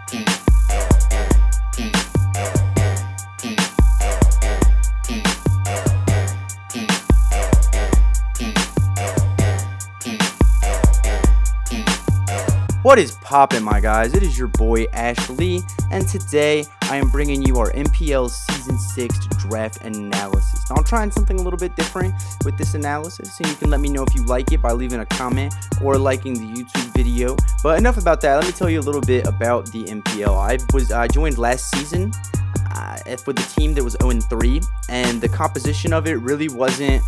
What is poppin', my guys? It is your boy Ashley, and today I am bringing you our NPL Season 6 draft analysis. Now, I'm trying something a little bit different with this analysis, and you can let me know if you like it by leaving a comment or liking the YouTube video. But enough about that. Let me tell you a little bit about the NPL. I joined last season with the team that was 0-3, and the composition of it really wasn't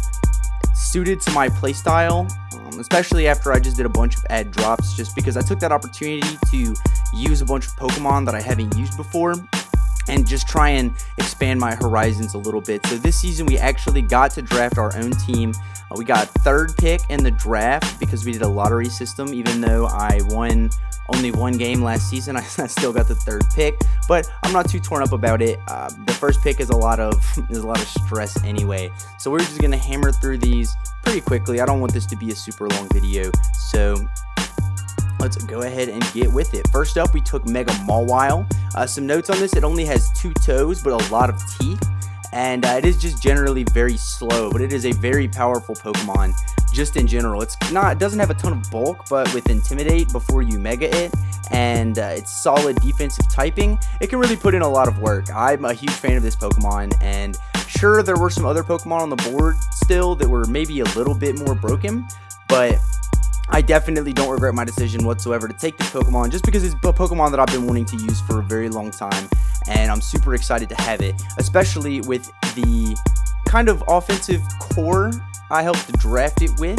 suited to my playstyle, especially after I just did a bunch of ad drops, just because I took that opportunity to use a bunch of Pokemon that I haven't used before and just try and expand my horizons a little bit. So this season we actually got to draft our own team. We got third pick in the draft because we did a lottery system. Even though I won only one game last season, I still got the third pick, but I'm not too torn up about it. The first pick is a lot of stress anyway, so we're just gonna hammer through these pretty quickly. I don't want this to be a super long video, so let's go ahead and get with it. First up, we took Megamall. Some notes on this: it only has 2 toes but a lot of teeth, and it is just generally very slow, but it is a very powerful Pokemon just in general. It doesn't have a ton of bulk, but with Intimidate before you Mega it, and it's solid defensive typing, it can really put in a lot of work. I'm a huge fan of this Pokemon, and sure, there were some other Pokemon on the board still that were maybe a little bit more broken, but I definitely don't regret my decision whatsoever to take this Pokemon, just because it's a Pokemon that I've been wanting to use for a very long time, and I'm super excited to have it, especially with the kind of offensive core I helped to draft it with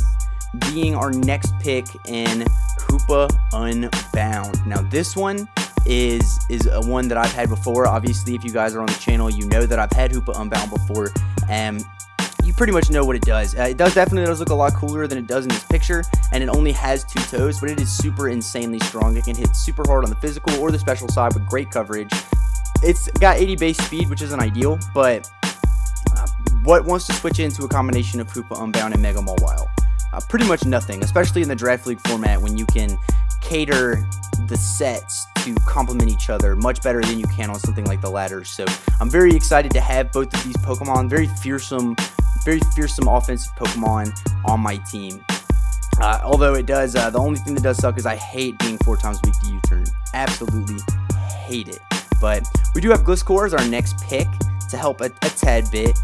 being our next pick in Koopa Unbound. Now this one is a one that I've had before. Obviously, if you guys are on the channel, you know that I've had Koopa Unbound before, and you pretty much know what it does. It definitely does look a lot cooler than it does in this picture, and it only has 2 toes, but it is super insanely strong. It can hit super hard on the physical or the special side with great coverage. It's got 80 base speed, which isn't ideal, but what wants to switch into a combination of Koopa Unbound and Megamall? Pretty much nothing, especially in the Draft League format when you can cater the sets to complement each other much better than you can on something like the ladders. So I'm very excited to have both of these Pokemon, very fearsome offensive Pokemon on my team. Although it does, the only thing that does suck is I hate being 4 times weak to U-turn. Absolutely hate it. But we do have Gliscor as our next pick to help a tad bit.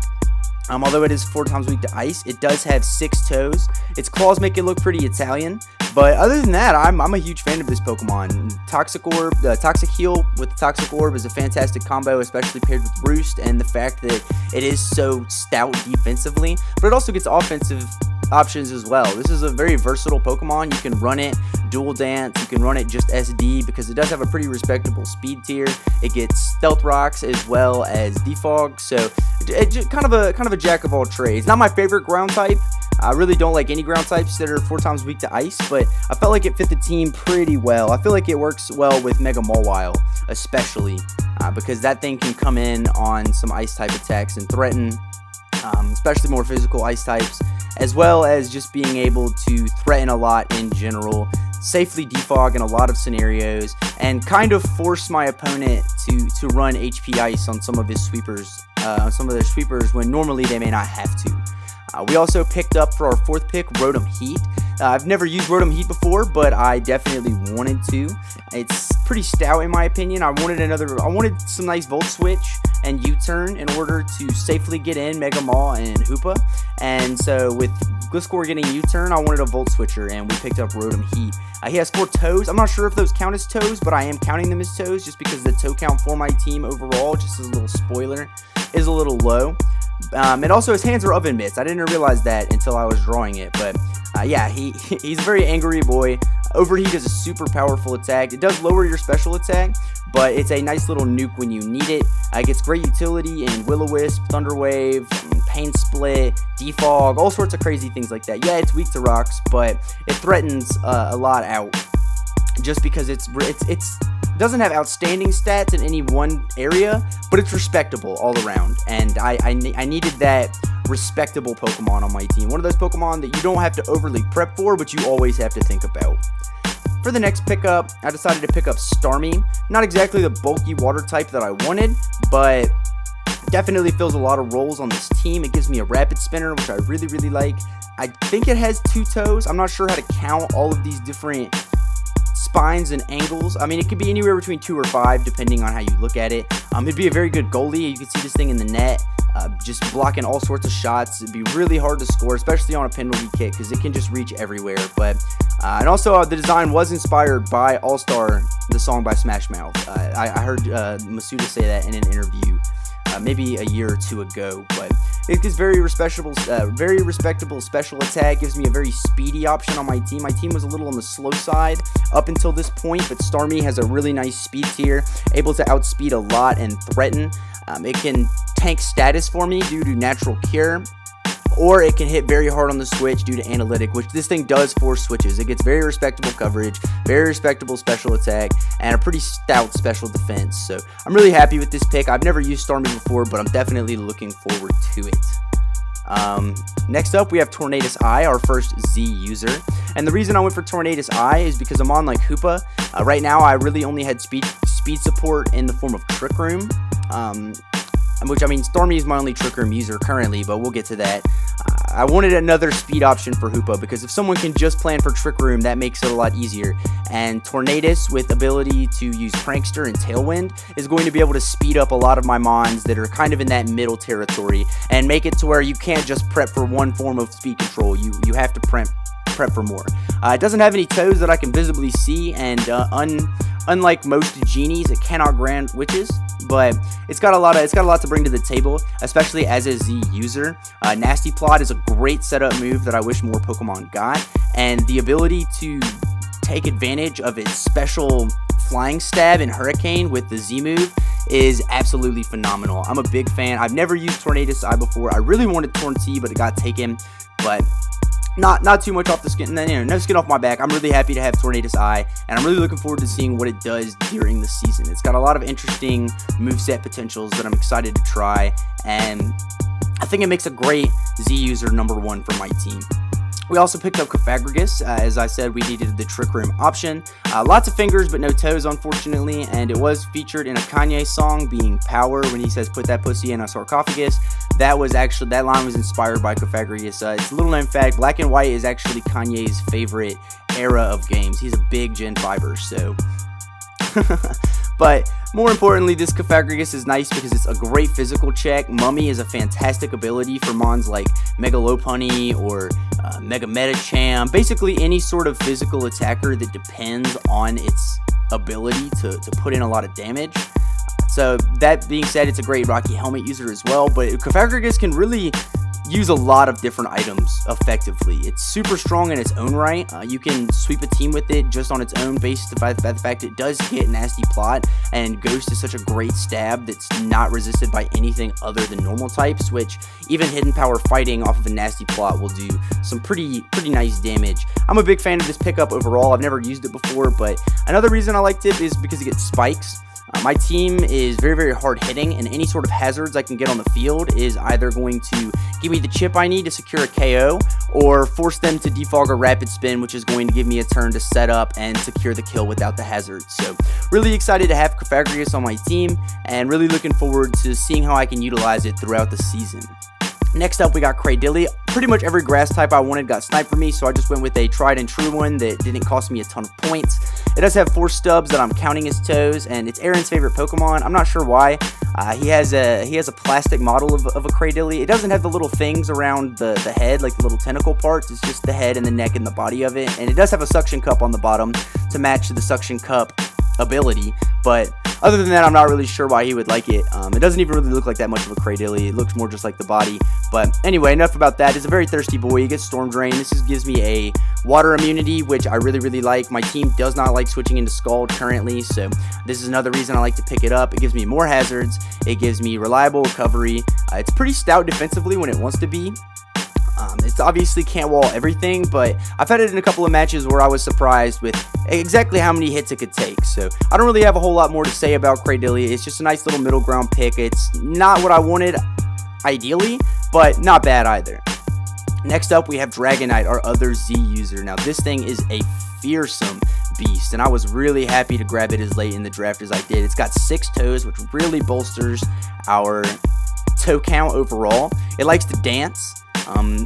Although it is 4 times weak to ice, it does have 6 toes. Its claws make it look pretty Italian, but other than that, I'm a huge fan of this Pokemon. Toxic Orb, Toxic Heal with the Toxic Orb is a fantastic combo, especially paired with Roost, and the fact that it is so stout defensively, but it also gets offensive options as well. This is a very versatile Pokemon. You can run it dual dance, you can run it just SD because it does have a pretty respectable speed tier. It gets Stealth Rocks as well as Defog, so it kind of a jack of all trades. Not my favorite ground type. I really don't like any ground types that are 4 times weak to ice, but I felt like it fit the team pretty well. I feel like it works well with Megamall, especially because that thing can come in on some ice type attacks and threaten, especially more physical ice types, as well as just being able to threaten a lot in general, safely defog in a lot of scenarios, and kind of force my opponent to run HP ice on some of his sweepers, some of their sweepers when normally they may not have to. We also picked up for our 4th pick Rotom Heat. I've never used Rotom Heat before, but I definitely wanted to. It's pretty stout in my opinion. I wanted some nice Volt Switch and U-turn in order to safely get in Megamall and Hoopa. And so with Gliscor getting U-turn, I wanted a Volt Switcher, and we picked up Rotom Heat. He has 4 toes. I'm not sure if those count as toes, but I am counting them as toes just because the toe count for my team overall, just as a little spoiler, is a little low. And also his hands are oven mitts. I didn't realize that until I was drawing it, but yeah, he's a very angry boy. Overheat is a super powerful attack. It does lower your special attack, but it's a nice little nuke when you need it. It gets great utility in Will-O-Wisp, Thunder Wave, Pain Split, Defog, all sorts of crazy things like that. Yeah, it's weak to rocks, but it threatens a lot out just because it's doesn't have outstanding stats in any one area, but it's respectable all around, and I needed that respectable Pokemon on my team. One of those Pokemon that you don't have to overly prep for, but you always have to think about. For the next pickup, I decided to pick up Starmie. Not exactly the bulky water type that I wanted, but definitely fills a lot of roles on this team. It gives me a rapid spinner, which I really like. I think it has 2 toes. I'm not sure how to count all of these different spines and angles. I mean, it could be anywhere between 2 or 5 depending on how you look at it. It'd be a very good goalie. You can see this thing in the net, just blocking all sorts of shots. It'd be really hard to score, especially on a penalty kick, because it can just reach everywhere. But and also the design was inspired by All Star, the song by Smash Mouth. I heard Masuda say that in an interview maybe a year or 2 ago. But it gives very respectable special attack. Gives me a very speedy option on my team. My team was a little on the slow side up until this point, but Starmie has a really nice speed tier, able to outspeed a lot and threaten. It can tank status for me due to natural cure, or it can hit very hard on the switch due to analytic, which this thing does force switches. It gets very respectable coverage, very respectable special attack, and a pretty stout special defense. So I'm really happy with this pick. I've never used Starmie before, but I'm definitely looking forward to it. Next up, we have Tornadus Eye, our first Z user. And the reason I went for Tornadus Eye is because I'm on like Koopa. Right now, I really only had speed support in the form of Trick Room. Which, I mean, Starmie is my only Trick Room user currently, but we'll get to that. I wanted another speed option for Hoopa, because if someone can just plan for Trick Room, that makes it a lot easier. And Tornadus, with ability to use Prankster and Tailwind, is going to be able to speed up a lot of my mons that are kind of in that middle territory, and make it to where you can't just prep for one form of speed control. You have to prep for more. It doesn't have any toes that I can visibly see, and unlike most genies, it cannot grant witches, but it's got a lot to bring to the table, especially as a Z user. Nasty Plot is a great setup move that I wish more Pokemon got, and the ability to take advantage of its special Flying Stab and Hurricane with the Z move is absolutely phenomenal. I'm a big fan. I've never used Tornadus Eye before. I really wanted Torn T, but it got taken. But not too much off the skin, no skin off my back. I'm really happy to have Tornadus Eye, and I'm really looking forward to seeing what it does during the season. It's got a lot of interesting moveset potentials that I'm excited to try, and I think it makes a great Z user #1 for my team. We also picked up Cofagrigus. As I said, we needed the Trick Room option. Lots of fingers, but no toes, unfortunately, and it was featured in a Kanye song, being Power, when he says, "Put that pussy in a sarcophagus." That line was inspired by Cofagrigus. It's a little known fact, Black and White is actually Kanye's favorite era of games. He's a big Gen 5er, so... But more importantly, this Cofagrigus is nice because it's a great physical check. Mummy is a fantastic ability for mons like Megalopunny or Mega Metacham. Basically, any sort of physical attacker that depends on its ability to put in a lot of damage. So that being said, it's a great Rocky Helmet user as well. But Cofagrigus can really use a lot of different items effectively. It's super strong in its own right. You can sweep a team with it just on its own, based by the fact it does hit Nasty Plot, and Ghost is such a great stab that's not resisted by anything other than normal types, which even Hidden Power fighting off of a Nasty Plot will do some pretty nice damage. I'm a big fan of this pickup overall. I've never used it before, but another reason I liked it is because it gets spikes. My team is very hard hitting, and any sort of hazards I can get on the field is either going to give me the chip I need to secure a KO, or force them to defog a rapid spin, which is going to give me a turn to set up and secure the kill without the hazards. So really excited to have Cofagrigus on my team, and really looking forward to seeing how I can utilize it throughout the season. Next up, we got Cratedile. Pretty much every grass type I wanted got sniped for me, so I just went with a tried and true one that didn't cost me a ton of points. It does have 4 stubs that I'm counting as toes, and it's Aaron's favorite Pokemon. I'm not sure why. He has a plastic model of a Cratedile. It doesn't have the little things around the head, like the little tentacle parts. It's just the head and the neck and the body of it. And it does have a suction cup on the bottom to match the suction cup ability, but other than that, I'm not really sure why he would like it. It doesn't even really look like that much of a Cratedile. It looks more just like the body. But anyway, enough about that. He's a very thirsty boy. He gets Storm Drain. This gives me a water immunity, which I really like. My team does not like switching into Scald currently, so this is another reason I like to pick it up. It gives me more hazards. It gives me reliable recovery. It's pretty stout defensively when it wants to be. It's obviously can't wall everything, but I've had it in a couple of matches where I was surprised with exactly how many hits it could take. So I don't really have a whole lot more to say about Cratedile. It's just a nice little middle ground pick. It's not what I wanted ideally, but not bad either. Next up, we have Dragonite, our other Z user. Now, this thing is a fearsome beast, and I was really happy to grab it as late in the draft as I did. It's got 6 toes, which really bolsters our toe count overall. It likes to dance.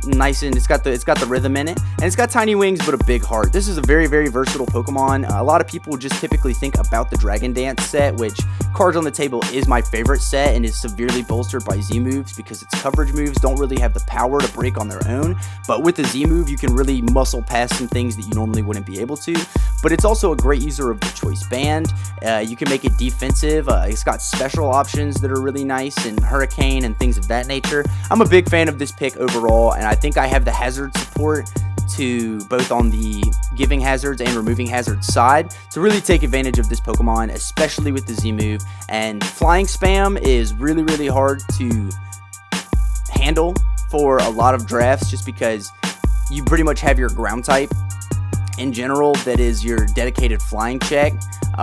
Nice, and it's got the rhythm in it, and it's got tiny wings but a big heart. This is a very, very versatile Pokemon. A lot of people just typically think about the Dragon Dance set, which Cards on the Table is my favorite set and is severely bolstered by Z moves because its coverage moves don't really have the power to break on their own, but with the Z move you can really muscle past some things that you normally wouldn't be able to. But it's also a great user of the Choice Band. You can make it defensive. It's got special options that are really nice, and Hurricane and things of that nature. I'm a big fan of this pick overall, and I think I have the hazard support to both on the giving hazards and removing hazards side to really take advantage of this Pokemon, especially with the Z move. And flying spam is really, really hard to handle for a lot of drafts just because you pretty much have your ground type in general that is your dedicated flying check,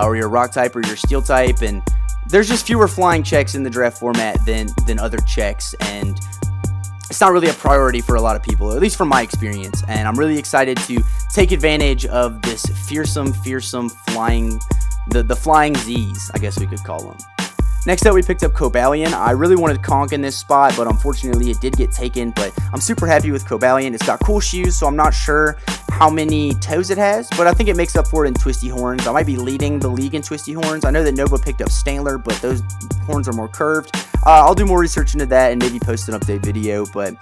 or your rock type or your steel type, and there's just fewer flying checks in the draft format than other checks, and it's not really a priority for a lot of people, at least from my experience. And I'm really excited to take advantage of this fearsome flying, the flying Z's, I guess we could call them. Next up, we picked up Balian. I really wanted Conk in this spot, but unfortunately it did get taken, but I'm super happy with Balian. It's got cool shoes, so I'm not sure how many toes it has, but I think it makes up for it in Twisty Horns. I might be leading the league in Twisty Horns. I know that Nova picked up Stantler, but those horns are more curved. I'll do more research into that and maybe post an update video, but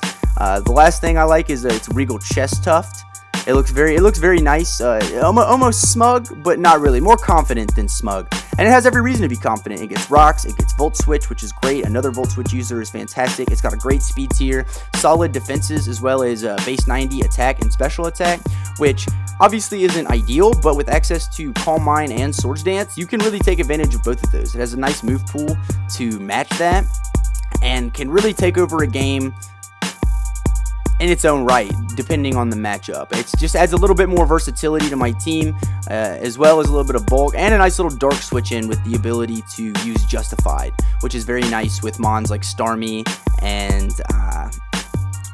the last thing I like is its Regal Chest Tuft. It looks very nice, almost smug, but not really. More confident than smug. And it has every reason to be confident. It gets rocks, it gets Volt Switch, which is great. Another Volt Switch user is fantastic. It's got a great speed tier, solid defenses, as well as base 90 attack and special attack, which obviously isn't ideal, but with access to Calm Mind and Swords Dance, you can really take advantage of both of those. It has a nice move pool to match that, and can really take over a game in its own right, depending on the matchup. It just adds a little bit more versatility to my team, as well as a little bit of bulk, and a nice little dark switch in with the ability to use Justified, which is very nice with mons like Starmie and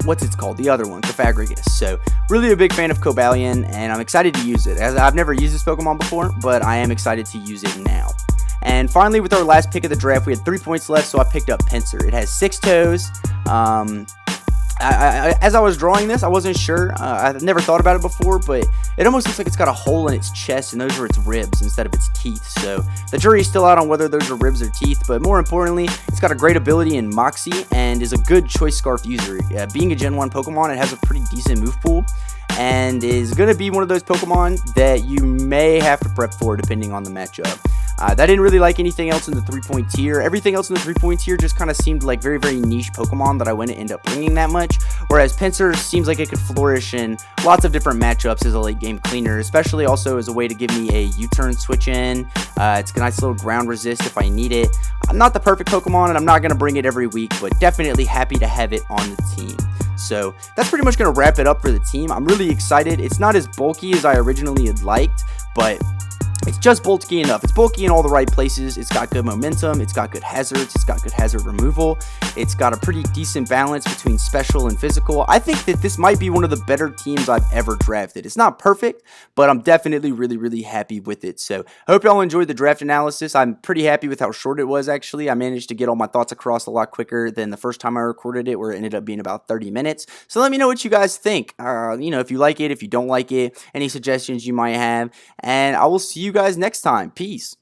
what's it called? The other one, Cofagrigus. So really a big fan of Balian, and I'm excited to use it. As I've never used this Pokemon before, but I am excited to use it now. And finally, with our last pick of the draft, we had 3 points left, so I picked up Pincer. It has 6 toes. As I was drawing this, I wasn't sure. I've never thought about it before, but it almost looks like it's got a hole in its chest, and those are its ribs instead of its teeth. So the jury's still out on whether those are ribs or teeth, but more importantly, it's got a great ability in Moxie and is a good Choice Scarf user. Being a Gen 1 Pokemon, it has a pretty decent move pool, and is going to be one of those Pokemon that you may have to prep for depending on the matchup. I didn't really like anything else in the 3-point tier. Everything else in the 3-point tier just kind of seemed like very, very niche Pokemon that I wouldn't end up bringing that much. Whereas Pincer seems like it could flourish in lots of different matchups as a late game cleaner, especially also as a way to give me a U-turn switch in. It's a nice little ground resist if I need it. I'm not the perfect Pokemon, and I'm not going to bring it every week, but definitely happy to have it on the team. So that's pretty much going to wrap it up for the team. I'm really excited. It's not as bulky as I originally had liked, but it's just bulky enough. It's bulky in all the right places. It's got good momentum. It's got good hazards. It's got good hazard removal. It's got a pretty decent balance between special and physical. I think that this might be one of the better teams I've ever drafted. It's not perfect, but I'm definitely really, really happy with it. So I hope y'all enjoyed the draft analysis. I'm pretty happy with how short it was, actually. I managed to get all my thoughts across a lot quicker than the first time I recorded it, where it ended up being about 30 minutes. So let me know what you guys think. If you like it, if you don't like it, any suggestions you might have. And I will see you guys next time. Peace.